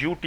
UT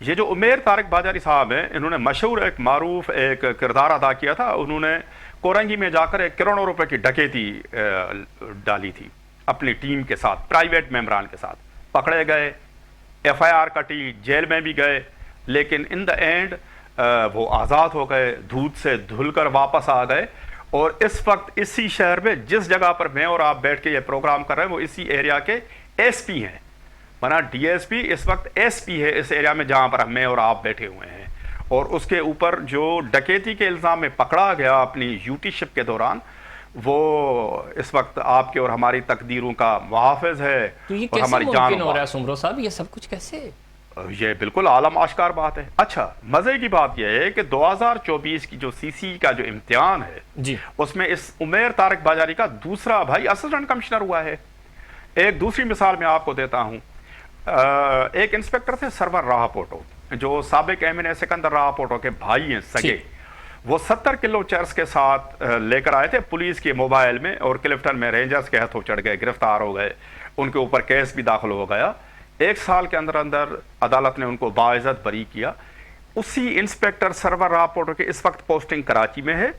یہ جو عمیر طارق باجاری صاحب ہیں، انہوں نے مشہور ایک معروف ایک کردار ادا کیا تھا. انہوں نے کورنگی میں جا کر 1 کروڑ روپے کی ڈکیتی ڈالی تھی اپنی ٹیم کے ساتھ، پرائیویٹ ممبران کے ساتھ. پکڑے گئے، ایف آئی آر کٹی، جیل میں بھی گئے، لیکن ان دا اینڈ وہ آزاد ہو گئے، دھوت سے دھل کر واپس آ گئے. اور اس وقت اسی شہر میں جس جگہ پر میں اور آپ بیٹھ کے یہ پروگرام کر رہے ہیں وہ اسی ایریا کے ایس پی ہیں. ورنہ ڈی ایس پی اس وقت ایس پی ہے اس ایریا میں جہاں پر میں اور آپ بیٹھے ہوئے ہیں. اور اس کے اوپر جو ڈکیتی کے الزام میں پکڑا گیا اپنی یوٹی شپ کے دوران، وہ اس وقت آپ کے اور ہماری تقدیروں کا محافظ ہے. تو یہ اور کیسے ہماری ممکن ہو رہا ہے سمرو صاحب، یہ سب کچھ کیسے؟ یہ بالکل عالم آشکار بات ہے. اچھا، مزے کی بات یہ ہے کہ 2024 کی جو سی سی کا جو امتحان ہے جی، اس میں اس عمیر طارق باجاری کا دوسرا بھائی اسسٹنٹ کمشنر ہوا ہے. ایک دوسری مثال میں آپ کو دیتا ہوں. ایک انسپیکٹر تھے سرور راہ پوٹو، جو سابق ایم سکندر راہ پوٹو کے بھائی ہیں سگے. وہ 70 کلو چرس کے ساتھ لے کر آئے تھے پولیس کے موبائل میں، اور کلفٹن میں رینجرز کے ہاتھوں چڑھ گئے، گرفتار ہو گئے. ان کے اوپر کیس بھی داخل ہو گیا. 1 سال کے اندر عدالت نے ان کو باعزت بری کیا. اسی انسپیکٹر سرور راہ پوٹو کے اس وقت پوسٹنگ کراچی میں ہے.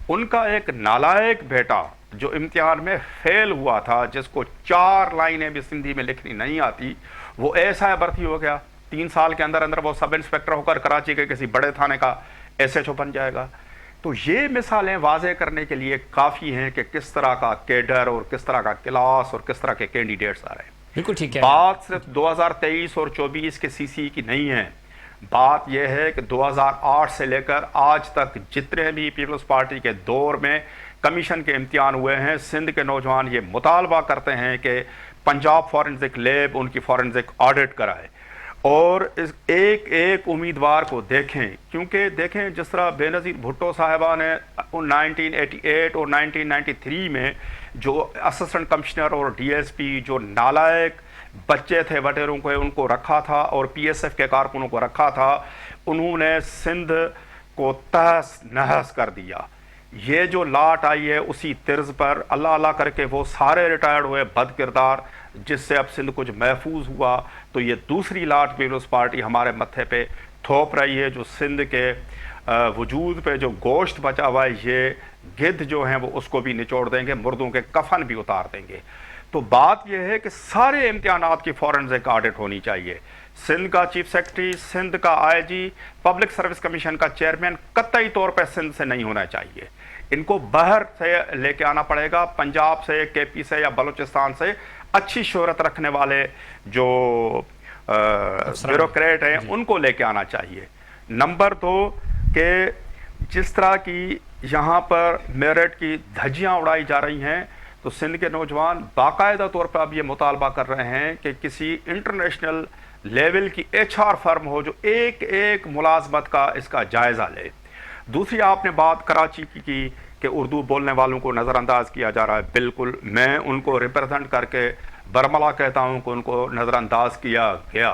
ان کا ایک نالائق بیٹا جو امتحان میں فیل ہوا تھا، جس کو 4 لائنیں بھی سندھی میں لکھنی نہیں آتی، وہ ایسا بھرتی ہو گیا. 3 سال کے اندر وہ سب انسپیکٹر ہو کر کراچی کے کسی بڑے تھانے کا ایس ایچ او بن جائے گا. تو یہ مثالیں واضح کرنے کے لیے کافی ہیں کہ کس طرح کا کیڈر اور کس طرح کا کلاس اور کس طرح کے کینڈیڈیٹس آ رہے ہیں. بالکل ٹھیک ہے. بات صرف 2023 اور 24 کے سی سی کی نہیں ہے. بات یہ ہے کہ 2008 سے لے کر آج تک جتنے بھی پیپلز پارٹی کے دور میں کمیشن کے امتحان ہوئے ہیں، سندھ کے نوجوان یہ مطالبہ کرتے ہیں کہ پنجاب فورنزک لیب ان کی فورنزک آڈٹ کرائے اور ایک ایک امیدوار کو دیکھیں. کیونکہ دیکھیں جس طرح بے نظیر بھٹو صاحبہ نے 1988 اور 1993 میں جو اسسٹنٹ کمشنر اور ڈی ایس پی جو نالائق بچے تھے وٹیروں کو ان کو رکھا تھا، اور پی ایس ایف کے کارکنوں کو رکھا تھا، انہوں نے سندھ کو تہس نہس کر دیا. یہ جو لاٹ آئی ہے اسی طرز پر اللہ اللہ کر کے وہ سارے ریٹائرڈ ہوئے بد کردار، جس سے اب سندھ کچھ محفوظ ہوا. تو یہ دوسری لاٹ پیپلز پارٹی ہمارے متھے پہ تھوپ رہی ہے، جو سندھ کے وجود پہ جو گوشت بچا ہوا ہے، یہ گدھ جو ہیں وہ اس کو بھی نچوڑ دیں گے، مردوں کے کفن بھی اتار دیں گے. تو بات یہ ہے کہ سارے امتحانات کی فورنزک آڈٹ ہونی چاہیے. سندھ کا چیف سیکرٹری، سندھ کا آئی جی، پبلک سروس کمیشن کا چیئرمین قطعی طور پہ سندھ سے نہیں ہونا چاہیے. ان کو باہر سے لے کے آنا پڑے گا، پنجاب سے، کے پی سے یا بلوچستان سے اچھی شہرت رکھنے والے جو بیوروکریٹ ہیں ان کو لے کے آنا چاہیے. نمبر 2 کہ جس طرح کی یہاں پر میرٹ کی دھجیاں اڑائی جا رہی ہیں، تو سندھ کے نوجوان باقاعدہ طور پر اب یہ مطالبہ کر رہے ہیں کہ کسی انٹرنیشنل لیول کی ایچ آر فرم ہو جو ایک ایک ملازمت کا اس کا جائزہ لے. دوسری آپ نے بات کراچی کی کہ اردو بولنے والوں کو نظر انداز کیا جا رہا ہے. بالکل، میں ان کو ریپرزنٹ کر کے برملا کہتا ہوں کہ ان کو نظر انداز کیا گیا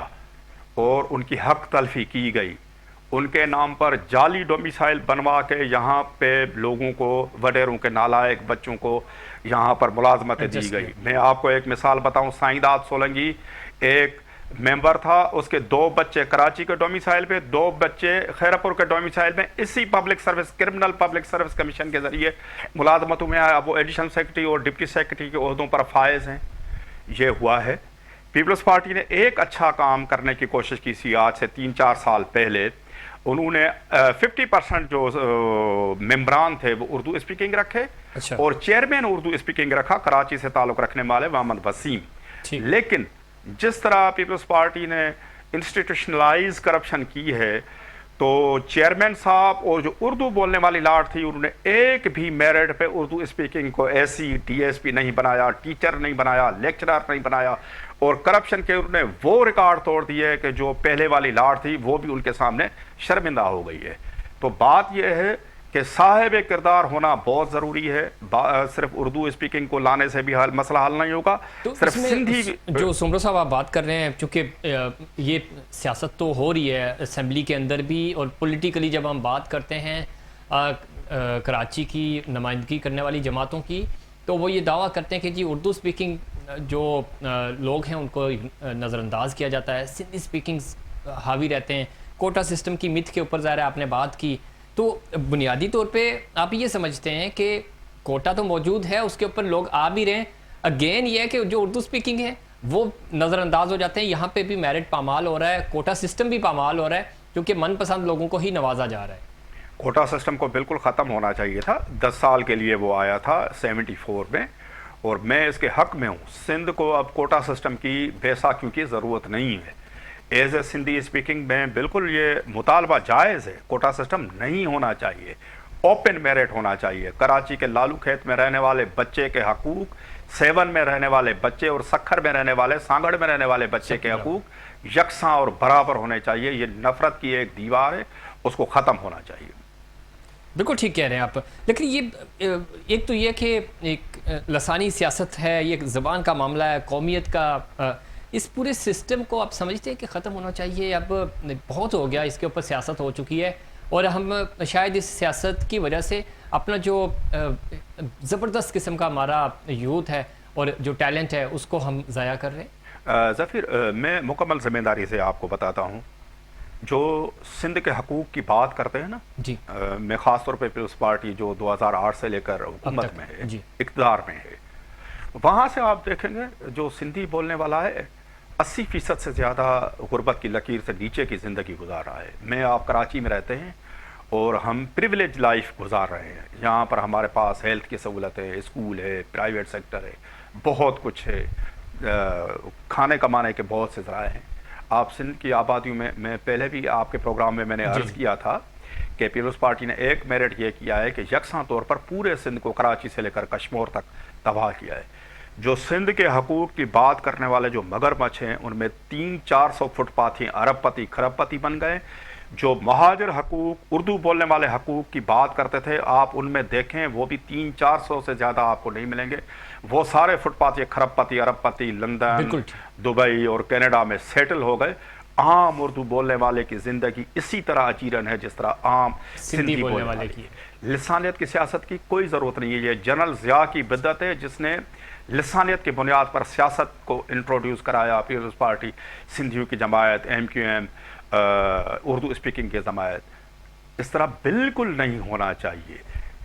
اور ان کی حق تلفی کی گئی. ان کے نام پر جعلی ڈومیسائل بنوا کے یہاں پہ لوگوں کو، وڈیروں کے نالائق بچوں کو یہاں پر ملازمتیں دی گئی. میں آپ کو ایک مثال بتاؤں، سائیداد سولنگی ایک ممبر تھا، اس کے 2 بچے کراچی کے ڈومیسائل پہ، 2 بچے خیرپور کے ڈومیسائل میں اسی public service, criminal public service commission کے ذریعے ملازمتوں میں آیا. اب وہ ایڈیشنل سیکرٹری اور ڈپٹی سیکرٹری کے عہدوں پر فائز ہیں. یہ ہوا ہے. پیپلز پارٹی نے ایک اچھا کام کرنے کی کوشش کی سی آج سے 3-4 سال پہلے. انہوں نے 50% جو ممبران تھے وہ اردو اسپیکنگ رکھے اور چیئرمین اردو اسپیکنگ رکھا کراچی سے تعلق رکھنے والے محمد وسیم. لیکن جس طرح پیپلز پارٹی نے انسٹیٹیوشنلائز کرپشن کی ہے، تو چیئرمین صاحب اور جو اردو بولنے والی لاٹ تھی، انہوں نے ایک بھی میرٹ پہ اردو اسپیکنگ کو ایسی ڈی ایس پی نہیں بنایا، ٹیچر نہیں بنایا، لیکچرر نہیں بنایا. اور کرپشن کے انہوں نے وہ ریکارڈ توڑ دیے کہ جو پہلے والی لاٹ تھی وہ بھی ان کے سامنے شرمندہ ہو گئی ہے. تو بات یہ ہے کہ صاحب کردار ہونا بہت ضروری ہے. صرف اردو اسپیکنگ کو لانے سے بھی مسئلہ حل نہیں ہوگا. صرف سندھی جو سمرو صاحب آپ بات کر رہے ہیں، چونکہ یہ سیاست تو ہو رہی ہے اسمبلی کے اندر بھی، اور پولیٹیکلی جب ہم بات کرتے ہیں کراچی کی نمائندگی کرنے والی جماعتوں کی، تو وہ یہ دعویٰ کرتے ہیں کہ جی اردو اسپیکنگ جو لوگ ہیں ان کو نظر انداز کیا جاتا ہے، سندھی اسپیکنگ حاوی رہتے ہیں. کوٹا سسٹم کی متھ کے اوپر ظاہر ہے آپ نے بات کی, تو بنیادی طور پہ آپ یہ سمجھتے ہیں کہ کوٹا تو موجود ہے, اس کے اوپر لوگ آ بھی رہے ہیں, اگین یہ ہے کہ جو اردو سپیکنگ ہے وہ نظر انداز ہو جاتے ہیں. یہاں پہ بھی میرٹ پامال ہو رہا ہے, کوٹا سسٹم بھی پامال ہو رہا ہے, کیونکہ من پسند لوگوں کو ہی نوازا جا رہا ہے. کوٹا سسٹم کو بالکل ختم ہونا چاہیے تھا. 10 سال کے لیے وہ آیا تھا 74 میں, اور میں اس کے حق میں ہوں. سندھ کو اب کوٹا سسٹم کی بے ساکیوں کی ضرورت نہیں ہے. ایز اے سندھی اسپیکنگ میں بالکل یہ مطالبہ جائز ہے. کوٹا سسٹم نہیں ہونا چاہیے, اوپن میرٹ ہونا چاہیے. کراچی کے لالو کھیت میں رہنے والے بچے کے حقوق, سیون میں رہنے والے بچے اور سکھر میں رہنے والے, سانگڑ میں رہنے والے بچے کے حقوق یکساں اور برابر ہونے چاہیے. یہ نفرت کی ایک دیوار ہے, اس کو ختم ہونا چاہیے. بالکل ٹھیک کہہ رہے ہیں آپ, لیکن یہ ایک تو یہ کہ ایک لسانی سیاست ہے, یہ ایک زبان کا معاملہ ہے, قومیت کا, اس پورے سسٹم کو آپ سمجھتے ہیں کہ ختم ہونا چاہیے؟ اب بہت ہو گیا, اس کے اوپر سیاست ہو چکی ہے, اور ہم شاید اس سیاست کی وجہ سے اپنا جو زبردست قسم کا ہمارا یوتھ ہے اور جو ٹیلنٹ ہے اس کو ہم ضائع کر رہے ہیں. ظفیر, میں مکمل ذمہ داری سے آپ کو بتاتا ہوں, جو سندھ کے حقوق کی بات کرتے ہیں نا, جی میں خاص طور پہ پیپلز پارٹی جو 2008 سے لے کر حکومت میں ہے, اقتدار میں ہے, وہاں سے آپ دیکھیں گے جو سندھی بولنے والا ہے 80% سے زیادہ غربت کی لکیر سے نیچے کی زندگی گزار رہا ہے. میں آپ کراچی میں رہتے ہیں اور ہم پریویلیج لائف گزار رہے ہیں. یہاں پر ہمارے پاس ہیلتھ کی سہولت ہے, اسکول ہے, پرائیویٹ سیکٹر ہے, بہت کچھ ہے, کھانے کمانے کے بہت سے ذرائع ہیں. آپ سندھ کی آبادیوں میں پہلے بھی آپ کے پروگرام میں نے عرض کیا تھا کہ پیپلز پارٹی نے ایک میرٹ یہ کیا ہے کہ یکساں طور پر پورے سندھ کو کراچی سے لے کر کشمور تک تباہ کیا ہے. جو سندھ کے حقوق کی بات کرنے والے جو مگرمچھ ہیں, ان میں 300-400 فٹ پاتھی ارب پتی کھرب پتی بن گئے. جو مہاجر حقوق, اردو بولنے والے حقوق کی بات کرتے تھے, آپ ان میں دیکھیں وہ بھی 300-400 سے زیادہ آپ کو نہیں ملیں گے. وہ سارے فٹ پاتی کھرب پتی ارب پتی لندن, دبئی اور کینیڈا میں سیٹل ہو گئے. عام اردو بولنے والے کی زندگی اسی طرح اجیرن ہے جس طرح عام سندھی بولنے والے کی. لسانیت کی سیاست کی کوئی ضرورت نہیں ہے. یہ جنرل ضیاء کی بدعت ہے جس نے لسانیت کی بنیاد پر سیاست کو انٹروڈیوس کرایا. پیپلز پارٹی, سندھیوں کی جماعت, MQM, اردو اسپیکنگ کی جماعت, اس طرح بالکل نہیں ہونا چاہیے.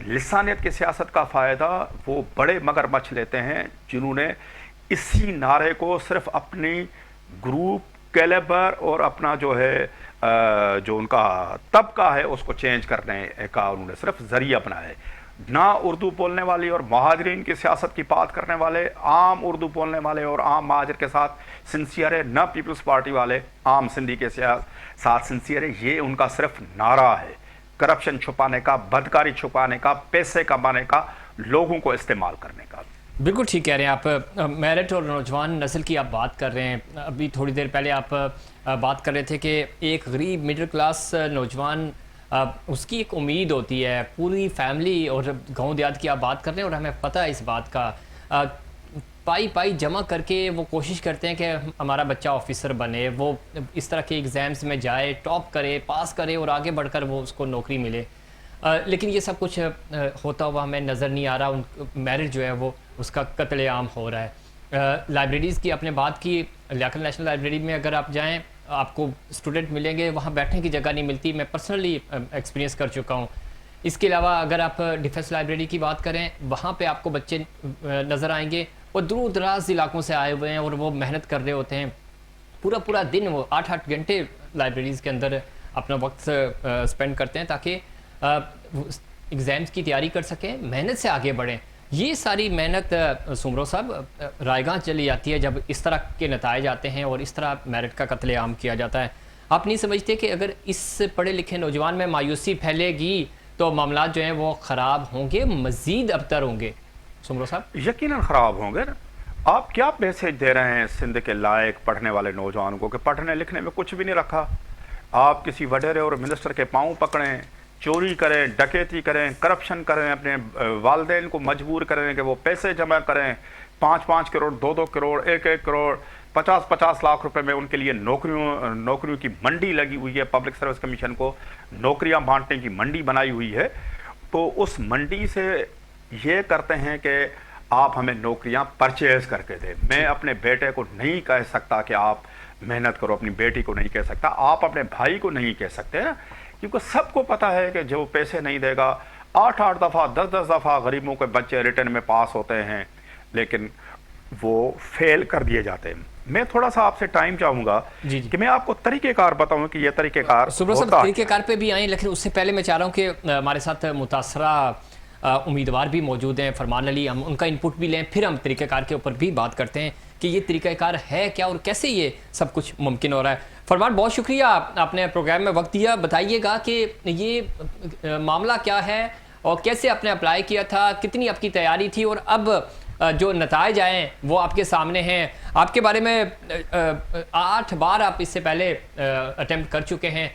لسانیت کی سیاست کا فائدہ وہ بڑے مگرمچھ لیتے ہیں جنہوں نے اسی نعرے کو صرف اپنی گروپ کیلیبر اور اپنا جو ہے جو ان کا طبقہ ہے اس کو چینج کرنے کا انہوں نے صرف ذریعہ بنایا ہے. نہ اردو بولنے والی اور مہاجرین کی سیاست کی بات کرنے والے عام اردو بولنے والے اور عام مہاجر کے ساتھ سنسیئر ہے, نہ پیپلز پارٹی والے عام سندھی کے ساتھ سنسیئر ہے. یہ ان کا صرف نعرہ ہے, کرپشن چھپانے کا, بدکاری چھپانے کا, پیسے کمانے کا, لوگوں کو استعمال کرنے کا. بالکل ٹھیک کہہ رہے ہیں آپ. میرٹ اور نوجوان نسل کی آپ بات کر رہے ہیں. ابھی تھوڑی دیر پہلے آپ بات کر رہے تھے کہ ایک غریب مڈل کلاس نوجوان, اس کی ایک امید ہوتی ہے, پوری فیملی اور گاؤں دیہات کی آپ بات کر رہے ہیں, اور ہمیں پتہ ہے اس بات کا, پائی جمع کر کے وہ کوشش کرتے ہیں کہ ہمارا بچہ آفیسر بنے, وہ اس طرح کے ایگزامز میں جائے, ٹاپ کرے, پاس کرے اور آگے بڑھ کر وہ اس کو نوکری ملے. لیکن یہ سب کچھ ہوتا ہوا ہمیں نظر نہیں آ رہا. میرٹ جو ہے وہ اس کا قتل عام ہو رہا ہے. لائبریریز کی آپ نے بات کی, لیاقت نیشنل لائبریری میں اگر آپ جائیں آپ کو اسٹوڈنٹ ملیں گے, وہاں بیٹھنے کی جگہ نہیں ملتی. میں پرسنلی ایکسپیرینس کر چکا ہوں. اس کے علاوہ اگر آپ ڈیفینس لائبریری کی بات کریں, وہاں پہ آپ کو بچے نظر آئیں گے وہ دور دراز علاقوں سے آئے ہوئے ہیں اور وہ محنت کر رہے ہوتے ہیں. پورا دن وہ 8 گھنٹے لائبریریز کے اندر اپنا وقت اسپینڈ کرتے ہیں تاکہ ایگزامز کی تیاری کر سکیں, محنت سے آگے بڑھیں. یہ ساری محنت سمرو صاحب رائے گاہ چلی جاتی ہے جب اس طرح کے نتائج آتے ہیں اور اس طرح میرٹ کا قتل عام کیا جاتا ہے. آپ نہیں سمجھتے کہ اگر اس پڑھے لکھے نوجوان میں مایوسی پھیلے گی تو معاملات جو ہیں وہ خراب ہوں گے, مزید ابتر ہوں گے؟ سمرو صاحب یقیناً خراب ہوں گے. آپ کیا میسیج دے رہے ہیں سندھ کے لائق پڑھنے والے نوجوانوں کو کہ پڑھنے لکھنے میں کچھ بھی نہیں رکھا؟ آپ کسی وڈیرے اور منسٹر کے پاؤں پکڑیں, چوری کریں, ڈکیتی کریں, کرپشن کریں, اپنے والدین کو مجبور کریں کہ وہ پیسے جمع کریں, 5-5 کروڑ, 2-2 کروڑ, 1-1 کروڑ, 50-50 لاکھ روپے میں ان کے لیے نوکریوں کی منڈی لگی ہوئی ہے. پبلک سروس کمیشن کو نوکریاں بانٹنے کی منڈی بنائی ہوئی ہے. تو اس منڈی سے یہ کرتے ہیں کہ آپ ہمیں نوکریاں پرچیز کر کے دیں. میں اپنے بیٹے کو نہیں کہہ سکتا کہ آپ محنت کرو اپنی بیٹی کو نہیں کہہ سکتا, آپ اپنے بھائی کو نہیں کہہ سکتے نا, کیونکہ سب کو پتہ ہے کہ جو پیسے نہیں دے گا, 8 دفعہ 10 دفعہ غریبوں کے بچے ریٹرن میں پاس ہوتے ہیں لیکن وہ فیل کر دیے جاتے ہیں. میں تھوڑا سا آپ سے ٹائم چاہوں گا کہ میں آپ کو طریقہ کار بتاؤں کہ یہ طریقہ کار صاحب طریقہ کار پہ بھی آئیں, لیکن اس سے پہلے میں چاہ رہا ہوں کہ ہمارے ساتھ متاثرہ امیدوار بھی موجود ہیں, فرمان علی, ہم ان کا انپٹ بھی لیں, پھر ہم طریقہ کار کے اوپر بھی بات کرتے ہیں کہ یہ طریقہ کار ہے کیا اور کیسے یہ سب کچھ ممکن ہو رہا ہے. فرمان, بہت شکریہ, آپ نے پروگرام میں وقت دیا. بتائیے گا کہ یہ معاملہ کیا ہے اور کیسے آپ نے اپلائی کیا تھا, کتنی آپ کی تیاری تھی, اور اب جو نتائج آئے وہ آپ کے سامنے ہیں. آپ کے بارے میں 8 بار آپ اس سے پہلے اٹیمپٹ کر چکے ہیں.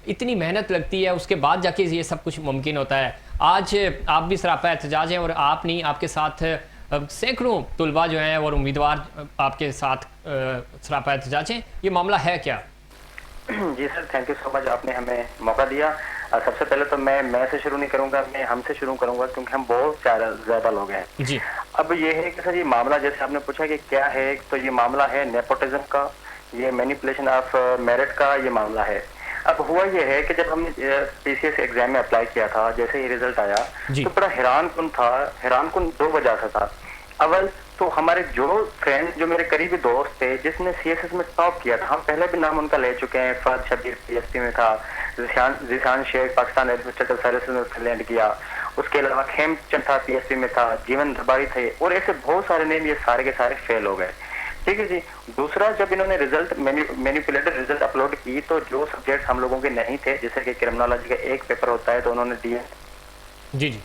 اتنی محنت لگتی ہے, اس کے بعد جا کے یہ سب کچھ ممکن ہوتا ہے. آج آپ بھی سراپا احتجاج ہیں, اور آپ نہیں, آپ کے ساتھ سینکڑوں طلباء جو ہیں اور امیدوار آپ کے ساتھ سراپا احتجاج ہیں. یہ معاملہ ہے کیا؟ جی سر, تھینک یو سو مچ, آپ نے ہمیں موقع دیا. سب سے پہلے تو میں سے شروع نہیں کروں گا, میں ہم سے شروع کروں گا, کیونکہ ہم بہت زیادہ لوگ ہیں. جی, اب یہ ہے کہ سر یہ معاملہ, جیسے آپ نے پوچھا کہ کیا ہے, تو یہ معاملہ ہے نیپوٹزم کا, یہ مینیپولیشن آف میرٹ کا یہ معاملہ ہے. اب ہوا یہ ہے کہ جب ہم نے پی سی ایس ایگزام میں اپلائی کیا تھا, جیسے ہی رزلٹ آیا تو بڑا حیران کن تھا. حیران کن 2 وجہ سے تھا. اول تو ہمارے جو فرینڈ, جو میرے قریبی دوست تھے جس نے سی ایس ایس میں ٹاپ کیا تھا, ہم پہلے بھی نام ان کا لے چکے ہیں. Fahad Shabbir P S T میں تھا, ذیشان شیخ پاکستان ایڈمنسٹریٹو سروسز میں لینڈ کیا, اس کے علاوہ کھیم چند تھا پی ایس ٹی میں تھا, جیون درباری تھے, اور ایسے بہت سارے نیم, یہ سارے کے سارے فیل ہو گئے. ٹھیک ہے جی. دوسرا, جب انہوں نے رزلٹ مینیپولیٹڈ رزلٹ اپلوڈ کی تو جو سبجیکٹ ہم لوگوں کے نہیں تھے, جیسے کہ کرمنالوجی کا ایک پیپر ہوتا ہے, تو انہوں نے دیے. جی جی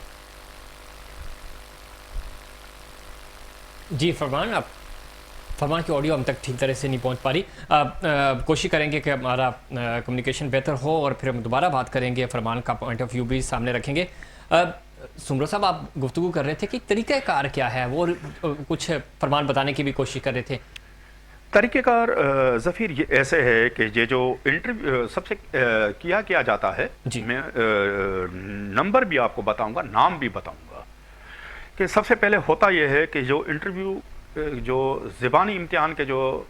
جی, فرمان کی آڈیو ہم تک ٹھیک طرح سے نہیں پہنچ پا رہی. کوشش کریں گے کہ ہمارا کمیونیکیشن بہتر ہو, اور پھر ہم دوبارہ بات کریں گے, فرمان کا پوائنٹ آف ویو بھی سامنے رکھیں گے. سمرو صاحب, آپ گفتگو کر رہے تھے کہ طریقہ کار کیا ہے, وہ کچھ فرمان بتانے کی بھی کوشش کر رہے تھے. طریقہ کار ظفیر یہ ایسے ہے کہ یہ جو انٹرویو سب سے کیا جاتا ہے, میں نمبر بھی آپ کو بتاؤں گا, نام بھی بتاؤں گا, کہ سب سے پہلے ہوتا یہ ہے کہ جو انٹرویو, جو زبانی امتحان کے جو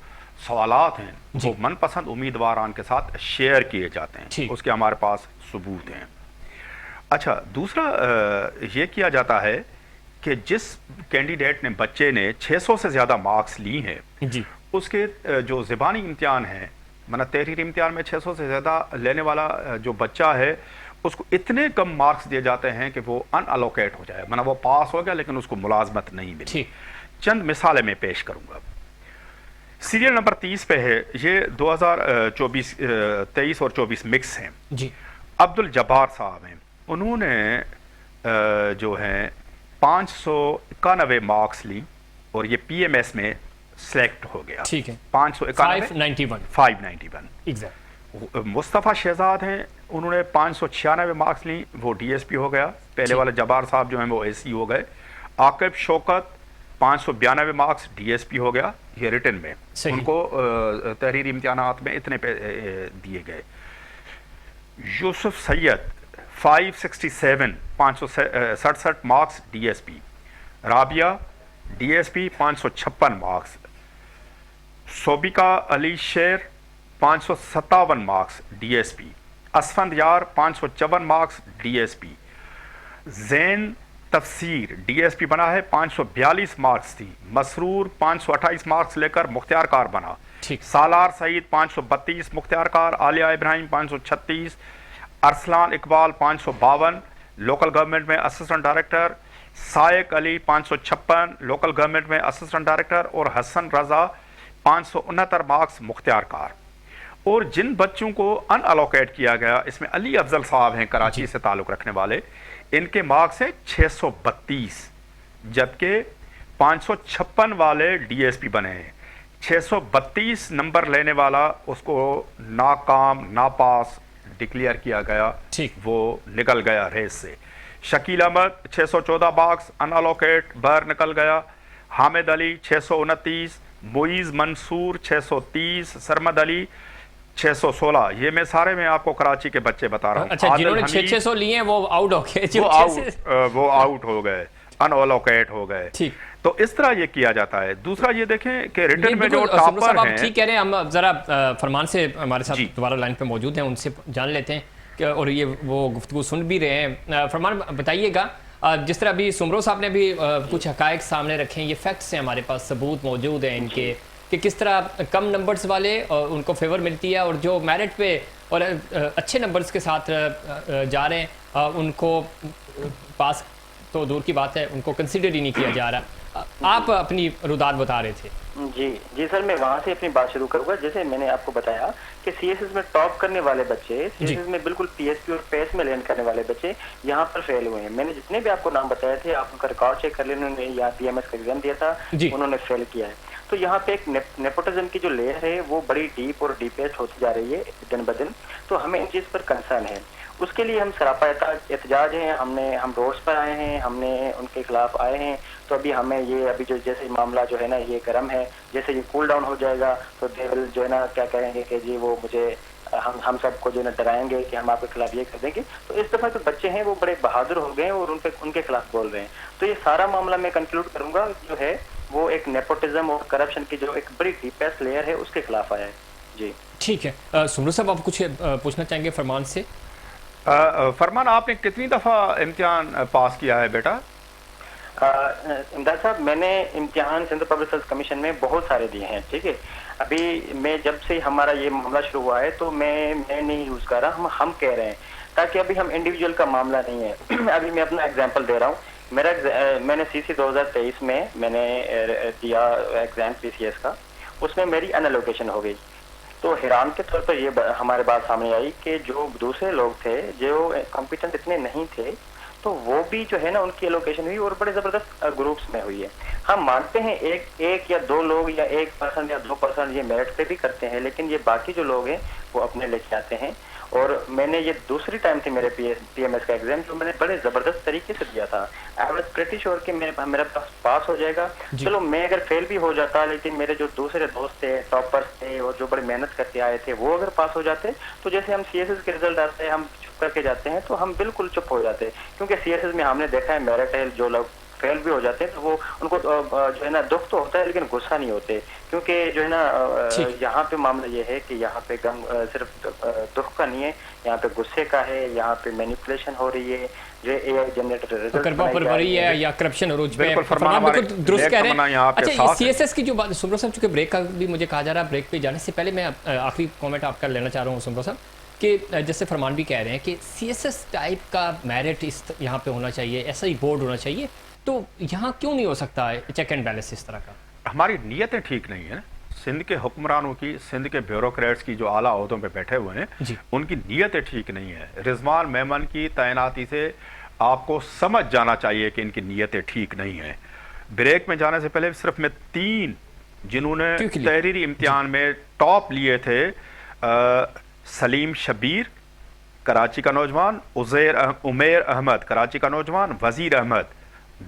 سوالات ہیں وہ من پسند امیدواران کے ساتھ شیئر کیے جاتے ہیں, اس کے ہمارے پاس ثبوت ہیں. اچھا, دوسرا یہ کیا جاتا ہے کہ جس کینڈیڈیٹ نے, بچے نے 600 سے زیادہ مارکس لی ہیں, اس کے جو زبانی امتحان ہے, تحریری امتحان میں 600 سے زیادہ لینے والا جو بچہ ہے, اس کو اتنے کم مارکس دیے جاتے ہیں کہ وہ ان الوکیٹ ہو جائے, وہ پاس ہو گیا لیکن اس کو ملازمت نہیں ملی. چند مثالیں میں پیش کروں گا. سیریل نمبر 30 پہ ہے, یہ 23 اور 24 مکس ہیں. عبد الجبار صاحب ہیں, انہوں نے جو ہیں 591 مارکس لی, اور یہ پی ایم ایس میں سلیکٹ ہو گیا. 591. مصطفیٰ شہزاد ہیں, انہوں نے 596 مارکس لی, وہ ڈی ایس پی ہو گیا. پہلے والے جبار صاحب جو ہیں وہ اے سی ہو گئے. عاقب شوکت 592 مارکس, ڈی ایس پی ہو گیا, یہ ریٹن میں, ان کو تحریری امتحانات میں اتنے دیے گئے. Yousuf Syed 567 567 marks, D S P. Rabia D S P 556 marks. Subika Ali Sher 557 marks, D S P. Asfandyar 554 marks, D S P. Zain Tafseer D S پی بنا ہے, 542 مارکس تھی. مسرور 528 مارکس لے کر مختار کار بنا. سالار سعید 532 مختار کار. عالیہ ابراہیم 536. ارسلان اقبال 552 لوکل گورنمنٹ میں اسسٹنٹ ڈائریکٹر. سائق علی 556 لوکل گورنمنٹ میں اسسٹنٹ ڈائریکٹر. اور حسن رضا 569 مارکس مختار کار. اور جن بچوں کو ان الوکیٹ کیا گیا, اس میں علی افضل صاحب ہیں کراچی سے تعلق رکھنے والے, ان کے مارکس ہیں 632, جبکہ 556 والے ڈی ایس پی بنے ہیں. 632 نمبر لینے والا, اس کو ناکام, ناپاس ڈکلیئر کیا گیا, وہ نکل گیا ریس سے. Shakeel Ahmed 614 marks unallocated, باہر نکل گیا. حامد علی 629, معیز منصور 630, سرمد علی 616. یہ میں سارے میں آپ کو کراچی کے بچے بتا رہا ہوں. اچھا, جنہوں نے 600 لیے ہیں وہ آؤٹ ہو گئے, وہ آؤٹ ہو گئے, ان الوکیٹ ہو گئے. تو اس طرح یہ کیا جاتا ہے. دوسرا یہ دیکھیں کہ ریٹن میں جو سمرو صاحب ٹاپر آپ ہیں. ٹھیک کہہ رہے ہیں. ہم ذرا فرمان سے ہمارے ساتھ جی. دوبارہ لائن پہ موجود ہیں, ان سے جان لیتے ہیں کہ اور یہ وہ گفتگو سن بھی رہے ہیں. فرمان بتائیے گا, جس طرح ابھی سمرو صاحب نے بھی کچھ حقائق سامنے رکھے ہیں, یہ فیکٹس ہیں ہمارے پاس, ثبوت موجود ہیں ان کے کہ کس طرح کم نمبرز والے ان کو فیور ملتی ہے اور جو میرٹ پہ اور اچھے نمبرز کے ساتھ جا رہے ہیں ان کو پاس تو دور کی بات ہے, ان کو کنسیڈر ہی نہیں کیا جا رہا. آپ اپنی رداد بتا رہے تھے. جی سر, میں وہاں سے اپنی بات شروع کروں گا. جیسے میں نے آپ کو بتایا کہ سی ایس ایس میں ٹاپ کرنے والے بچے, سی ایس ایس میں بالکل پی ایس پی اور پیس میں لینڈ کرنے والے بچے یہاں پر فیل ہوئے ہیں. میں نے جتنے بھی آپ کو نام بتایا تھے, آپ ان کا ریکارڈ چیک کر لیں. انہوں نے یہاں پی ایم ایس کا ایگزام دیا تھا, انہوں نے فیل کیا ہے. تو یہاں پہ ایک نیپوٹزم کی جو لیئر ہے وہ بڑی ڈیپ اور ڈیپیسٹ ہوتی جا رہی ہے دن بدن. تو ہمیں ان چیز پر کنسرن ہے. اس کے لیے ہم سراپا احتجاج ہیں, ہم روڈس پر آئے ہیں, ہم نے ان کے خلاف آئے ہیں. تو ابھی جو جیسے معاملہ جو ہے نا یہ گرم ہے, جیسے یہ کول ڈاؤن ہو جائے گا تو دے ول جو ہے نا کیا کہیں گے کہ جی وہ مجھے ہم سب کو جو ہے نا ڈرائیں گے کہ ہم آپ کے خلاف یہ کر دیں گے. تو اس دفعہ جو بچے ہیں وہ بڑے بہادر ہو گئے ہیں اور ان کے خلاف بول رہے ہیں. تو یہ سارا معاملہ میں کنکلوڈ کروں گا جو ہے وہ ایک نیپوٹزم اور کرپشن کی جو ایک بڑی ڈیپیسٹ لیئر ہے اس کے خلاف آیا ہے. جی ٹھیک ہے. سمرو صاحب آپ کچھ پوچھنا چاہیں گے فرمان سے؟ فرمان, آپ نے کتنی دفعہ امتحان پاس کیا ہے بیٹا؟ امداد صاحب, میں نے امتحان سندھ پبلک سروس کمیشن میں بہت سارے دیے ہیں. ٹھیک ہے, ابھی میں جب سے ہمارا یہ معاملہ شروع ہوا ہے تو میں نہیں یوز کر رہا, ہم کہہ رہے ہیں, تاکہ ابھی ہم انڈیویجول کا معاملہ نہیں ہے. ابھی میں اپنا ایگزامپل دے رہا ہوں. میں نے سی سی 2023 میں میں نے دیا ایگزام پی سی ایس کا, اس میں میری ان الوکیشن ہو گئی. تو حیران کے طور پر یہ ہمارے بات سامنے آئی کہ جو دوسرے لوگ تھے جو کمپیٹنٹ اتنے نہیں تھے تو وہ بھی جو ہے نا ان کی الوکیشن ہوئی اور بڑے زبردست گروپس میں ہوئی ہے. ہم مانتے ہیں ایک یا دو لوگ یا 1% یا 2% یہ میرٹ پہ بھی کرتے ہیں, لیکن یہ باقی جو لوگ ہیں وہ اپنے لے کے آتے ہیں. اور میں نے یہ دوسری ٹائم تھی میرے پی ایم ایس کا ایگزام جو میں نے بڑے زبردست طریقے سے دیا تھا. آئی واز پریٹی شیور کہ میرا پاس ہو جائے گا. چلو میں اگر فیل بھی ہو جاتا, لیکن میرے جو دوسرے دوست تھے, ٹاپرس تھے اور جو بڑی محنت کرتے آئے تھے, وہ اگر پاس ہو جاتے تو جیسے ہم سی ایس ایس کے رزلٹ آتے ہیں ہم چپ کر کے جاتے ہیں تو ہم بالکل چپ ہو جاتے. کیونکہ سی ایس ایس میں ہم نے دیکھا ہے میرٹ ہے, جو لوگ فیل بھی ہو جاتے ہیں تو وہ ان کو جو ہے نا دکھ تو ہوتا ہے لیکن غصہ نہیں ہوتے. کیونکہ جو ہے نا یہاں پہ معاملہ یہ ہے کہ یہاں پہ صرف دکھ کا نہیں ہے, یہاں پہ غصے کا ہے, یہاں پہ مینیپولیشن ہو رہی ہے, جو اے آئی جنریٹڈ رزلٹ ہے یا کرپشن عروج پہ. بالکل درست کہہ رہے ہیں. اچھا, سی ایس ایس کی جو بات سمرو صاحب, چونکہ بریک کا بھی مجھے کہا جا رہا ہے, بریک پہ جانے سے پہلے میں آخری کامنٹ آپ کا لینا چاہ رہا ہوں سمرو صاحب, کہ جیسے فرمان بھی کہہ رہے ہیں کہ سی ایس ایس ٹائپ کا میرٹ یہاں پہ ہونا چاہیے, ایسا ہی بورڈ ہونا چاہیے, تو یہاں کیوں نہیں ہو سکتا چیک اینڈ بیلنس اس طرح کا؟ ہماری نیتیں ٹھیک نہیں ہیں. سندھ کے حکمرانوں کی, سندھ کے بیوروکریٹس کی جو اعلیٰ عہدوں پہ بیٹھے ہوئے ہیں ان کی نیتیں ٹھیک نہیں ہیں. رضوان میمن کی تعیناتی سے آپ کو سمجھ جانا چاہیے کہ ان کی نیتیں ٹھیک نہیں ہیں. بریک میں جانے سے پہلے صرف میں 3 جنہوں نے تحریری امتحان میں ٹاپ لیے تھے, سلیم شبیر کراچی کا نوجوان, عمیر احمد کراچی کا نوجوان, وزیر احمد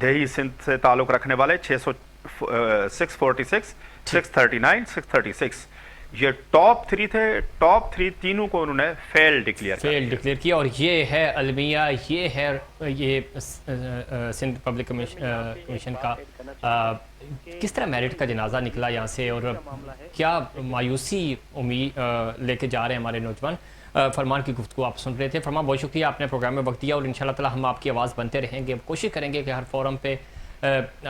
دیہی سندھ سے تعلق رکھنے والے 646, 639, 636, یہ ٹاپ 3 تھے. ٹاپ 3 تینوں کو انہوں نے فیل ڈکلیئر کیا. اور یہ ہے المیہ, یہ ہے یہ سندھ پبلک کمیشن کا کس طرح میرٹ کا جنازہ نکلا یہاں سے, اور کیا مایوسی امید لے کے جا رہے ہیں ہمارے نوجوان. فرمان کی گفتگو آپ سن رہے تھے. فرمان, بہت شکریہ, آپ نے پروگرام میں وقت دیا, اور انشاءاللہ تعالی ہم آپ کی آواز بنتے رہیں گے. کوشش کریں گے کہ ہر فورم پہ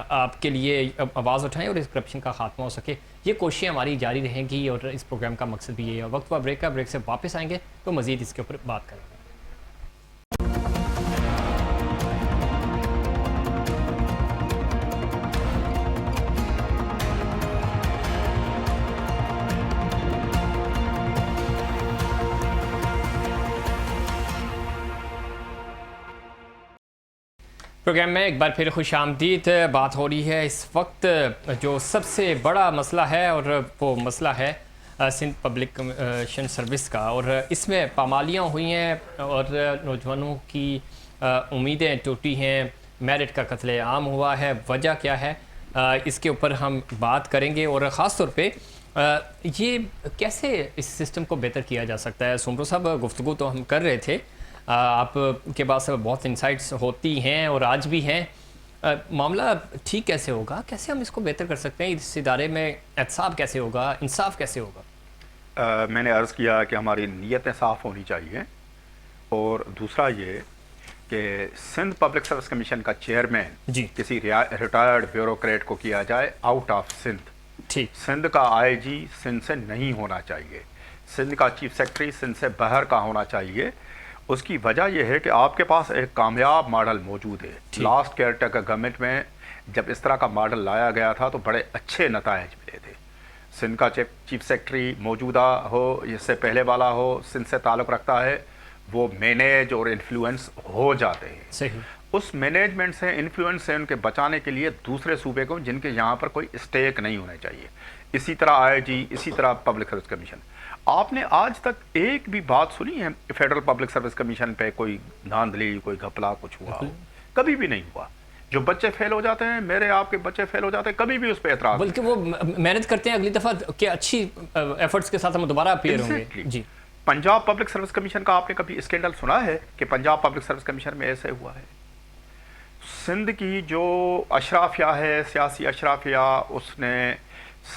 آپ کے لیے آواز اٹھائیں اور اس کرپشن کا خاتمہ ہو سکے. یہ کوششیں ہماری جاری رہیں گی, اور اس پروگرام کا مقصد بھی یہ ہے. وقت ہوا بریک کا, بریک سے واپس آئیں گے تو مزید اس کے اوپر بات کریں گے. پروگرام میں ایک بار پھر خوش آمدید. بات ہو رہی ہے اس وقت جو سب سے بڑا مسئلہ ہے, اور وہ مسئلہ ہے سندھ پبلک کمیشن سروس کا, اور اس میں پامالیاں ہوئی ہیں اور نوجوانوں کی امیدیں ٹوٹی ہیں. میرٹ کا قتل عام ہوا ہے, وجہ کیا ہے اس کے اوپر ہم بات کریں گے, اور خاص طور پہ یہ کیسے اس سسٹم کو بہتر کیا جا سکتا ہے. سمرو صاحب, گفتگو تو ہم کر رہے تھے, آپ کے پاس بہت انسائٹس ہوتی ہیں اور آج بھی ہیں, معاملہ ٹھیک کیسے ہوگا؟ کیسے ہم اس کو بہتر کر سکتے ہیں؟ اس ادارے میں احتساب کیسے ہوگا؟ انصاف کیسے ہوگا؟ میں نے عرض کیا کہ ہماری نیتیں صاف ہونی چاہیے، اور دوسرا یہ کہ سندھ پبلک سروس کمیشن کا چیئرمین جی کسی ریٹائرڈ بیوروکریٹ کو کیا جائے آؤٹ آف سندھ۔ ٹھیک، سندھ کا آئی جی سندھ سے نہیں ہونا چاہیے، سندھ کا چیف سیکرٹری سندھ سے باہر کا ہونا چاہیے۔ اس کی وجہ یہ ہے کہ آپ کے پاس ایک کامیاب ماڈل موجود ہے۔ لاسٹ کیئر ٹیکر گورنمنٹ میں جب اس طرح کا ماڈل لایا گیا تھا تو بڑے اچھے نتائج ملے تھے۔ سندھ کا چیف سیکرٹری موجودہ ہو، اس سے پہلے والا ہو، سندھ سے تعلق رکھتا ہے، وہ مینیج اور انفلوئنس ہو جاتے ہیں۔ صحیح، اس مینجمنٹ سے، انفلوئنس سے ان کے بچانے کے لیے دوسرے صوبے کو جن کے یہاں پر کوئی اسٹیک نہیں ہونے چاہیے، اسی طرح آئی جی، اسی طرح پبلک سروس کمیشن۔ آپ نے آج تک ایک بھی بات سنی ہے فیڈرل پبلک سروس کمیشن پہ کوئی دھاندلی، کوئی گھپلا کچھ ہوا ہو؟ کبھی بھی نہیں ہوا۔ جو بچے فیل ہو جاتے ہیں، میرے آپ کے بچے فیل ہو جاتے ہیں، کبھی بھی اس پہ اعتراض بلکہ وہ محنت کرتے ہیں اگلی دفعہ کہ اچھی ایفرٹس کے ساتھ ہم دوبارہ اپیئر ہوں گے۔ جی، پنجاب پبلک سروس کمیشن کا آپ نے کبھی اسکینڈل سنا ہے کہ پنجاب پبلک سروس کمیشن میں ایسے ہوا ہے؟ سندھ کی جو اشرافیہ ہے، سیاسی اشرافیہ، اس نے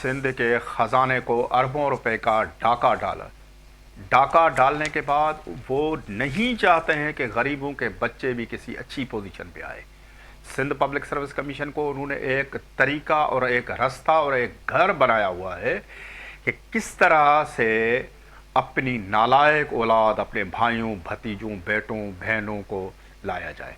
سندھ کے خزانے کو اربوں روپے کا ڈاکہ ڈالا۔ ڈاکہ ڈالنے کے بعد وہ نہیں چاہتے ہیں کہ غریبوں کے بچے بھی کسی اچھی پوزیشن پہ آئے۔ سندھ پبلک سروس کمیشن کو انہوں نے ایک طریقہ اور ایک راستہ اور ایک گھر بنایا ہوا ہے کہ کس طرح سے اپنی نالائق اولاد، اپنے بھائیوں، بھتیجوں، بیٹوں، بہنوں کو لایا جائے۔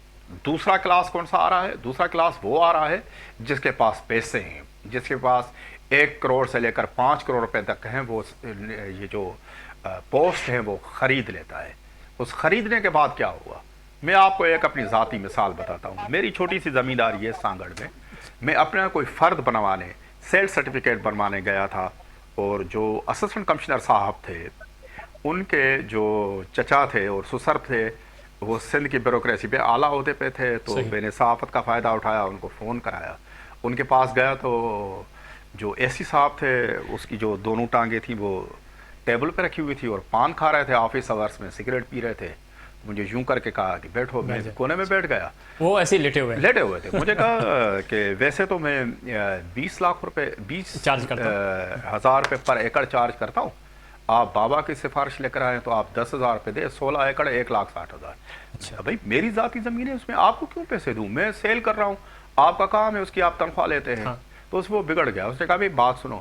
دوسرا کلاس کون سا آ رہا ہے؟ دوسرا کلاس وہ آ رہا ہے جس کے پاس پیسے ہیں، جس کے پاس 1 کروڑ سے لے کر 5 کروڑ روپے تک ہیں، وہ یہ جو پوسٹ ہیں وہ خرید لیتا ہے۔ اس خریدنے کے بعد کیا ہوا؟ میں آپ کو ایک اپنی ذاتی مثال بتاتا ہوں۔ میری چھوٹی سی زمینداری ہے سانگڑ میں اپنا کوئی فرد بنوانے، سیل سرٹیفکیٹ بنوانے گیا تھا، اور جو اسسٹنٹ کمشنر صاحب تھے، ان کے جو چچا تھے اور سسر تھے، وہ سندھ کی بیوروکریسی پہ اعلیٰ عہدے پہ تھے، تو میں نے صحافت کا فائدہ اٹھایا، ان کو فون کرایا، ان کے پاس گیا تو جو اے سی صاحب تھے، اس کی جو دونوں ٹانگیں تھیں وہ ٹیبل پہ رکھی ہوئی تھی اور پان کھا رہے تھے، آفس آورس میں سگریٹ پی رہے تھے۔ مجھے یوں کر کے کہا کہ بیٹھو، میں کونے میں بیٹھ گیا، وہ ایسے لیٹے ہوئے تھے۔ مجھے کہا کہ ویسے تو میں 20 لاکھ روپے، 20,000 روپے پر ایکڑ چارج کرتا ہوں، آپ بابا کی سفارش لے کر آئے تو آپ 10,000 روپے دے، 16 ایکڑ 1,60,000۔ اچھا بھائی، میری ذاتی زمین ہے، اس میں آپ کو کیوں پیسے دوں؟ میں سیل کر رہا ہوں، آپ کا کام ہے، اس کی آپ تنخواہ لیتے ہیں۔ تو اس وہ بگڑ گیا۔ اس نے کہا بھائی بات سنو،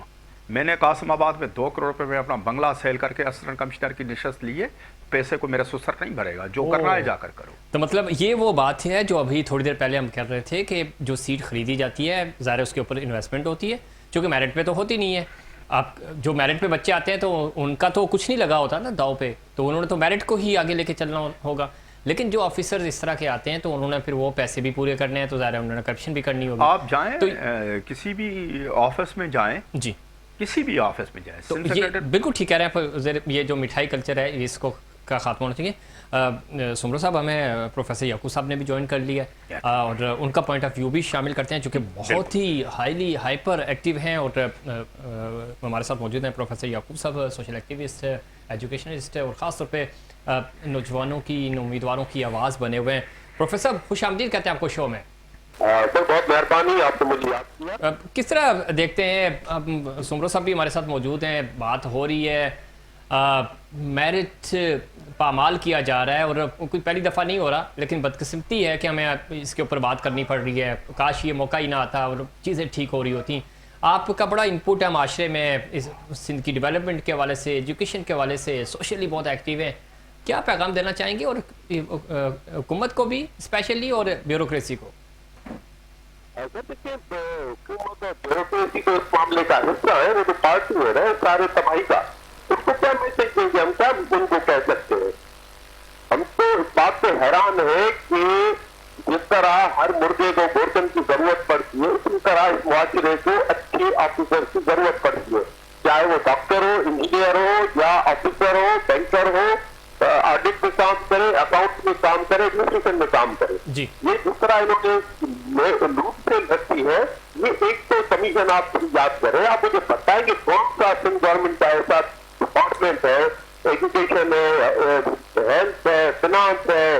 میں نے قاسم آباد میں 2 کروڑ روپے میں اپنا بنگلہ سیل کر کے اسسٹنٹ کمشنر کی نشست لیے، پیسے کو میرا سسر نہیں بھرے گا، جو کرنا ہے جا کر کرو۔ تو مطلب یہ وہ بات ہے جو ابھی تھوڑی دیر پہلے ہم کر رہے تھے کہ جو سیٹ خریدی جاتی ہے، ظاہر اس کے اوپر انویسٹمنٹ ہوتی ہے، جو کہ میرٹ پہ تو ہوتی نہیں ہے۔ آپ جو میرٹ پہ بچے آتے ہیں تو ان کا تو کچھ نہیں لگا ہوتا نا داؤ پہ، تو انہوں نے تو میرٹ کو ہی آگے لے کے چلنا ہوگا۔ لیکن جو آفیسر اس طرح کے آتے ہیں تو انہوں نے پھر وہ پیسے بھی پورے کرنے ہیں، تو ظاہر انہوں نے کرپشن بھی کرنی ہوگی۔ آپ جائیں کسی بھی آفس میں جائیں، جی کسی بھی آفس میں جائیں، تو یہ بالکل ٹھیک کہہ رہے ہیں، یہ جو مٹھائی کلچر ہے اس کو کا خاتمہ ہونا چاہیے۔ سمرو صاحب، ہمیں پروفیسر یعقوب صاحب نے بھی جوائن کر لیا ہے، اور ان کا پوائنٹ آف ویو بھی شامل کرتے ہیں، چونکہ بہت ہی ہائیلی ہائپر ایکٹیو ہیں، اور ہمارے ساتھ موجود ہیں پروفیسر یعقوب صاحب، سوشل ایکٹیوسٹ، ایجوکیشنسٹ، اور خاص طور پہ نوجوانوں کی، امیدواروں کی آواز بنے ہوئے ہیں۔ پروفیسر صاحب خوش آمدید کہتے ہیں آپ کو شو میں۔ سر بہت مہربانی، آپ نے مجھے یاد کیا۔ کس طرح دیکھتے ہیں، سمرو صاحب بھی ہمارے ساتھ موجود ہیں، بات ہو رہی ہے، میرٹ پامال کیا جا رہا ہے، اور کوئی پہلی دفعہ نہیں ہو رہا، لیکن بدقسمتی ہے کہ ہمیں اس کے اوپر بات کرنی پڑ رہی ہے۔ کاش یہ موقع ہی نہ آتا اور چیزیں ٹھیک ہو رہی ہوتی۔ آپ کا بڑا انپوٹ ہے معاشرے میں، اس سندھ کی ڈیولپمنٹ کے حوالے سے، ایجوکیشن کے حوالے سے، سوشلی بہت ایکٹیو ہیں، کیا پیغام دینا چاہیں گے، اور حکومت کو بھی اسپیشلی اور بیوروکریسی کو؟ دیکھیں، حکومت اور بیوروکریسی کو اس معاملے کا حصہ ہے، وہ تو پارٹی ہے نا سارے تباہی کا، اس کو کیا میسج دیں گے؟ ہم کیا ان کو کہہ سکتے ہیں؟ ہم تو اس بات سے حیران ہیں کہ جس طرح ہر مردے کو برتن کی ضرورت پڑتی ہے، اسی طرح اس معاشرے کو اچھے آفیسر کی ضرورت پڑتی ہے، چاہے وہ ڈاکٹر ہو، انجینئر ہو، یا آفیسر ہو، بینکر ہو، آڈٹ میں کام کرے، اکاؤنٹ میں کام کرے، ایڈمنسٹریشن میں کام کرے۔ جی، یہ جس طرح انہوں نے لوٹ سے رکھی ہے، یہ ایک تو کمیشن آپ یاد کریں، آپ مجھے بتائیں کہ کون سا سندھ گورنمنٹ کا ایسا ڈپارٹمنٹ ہے، ایجوکیشن ہے، ہیلتھ ہے، فنانس ہے،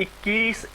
21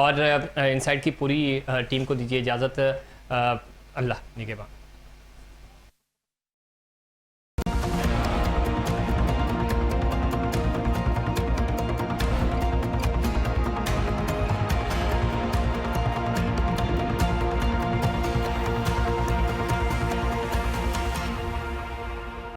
اور انسائٹ کی پوری ٹیم کو دیجیے اجازت. اللہ نگہباں.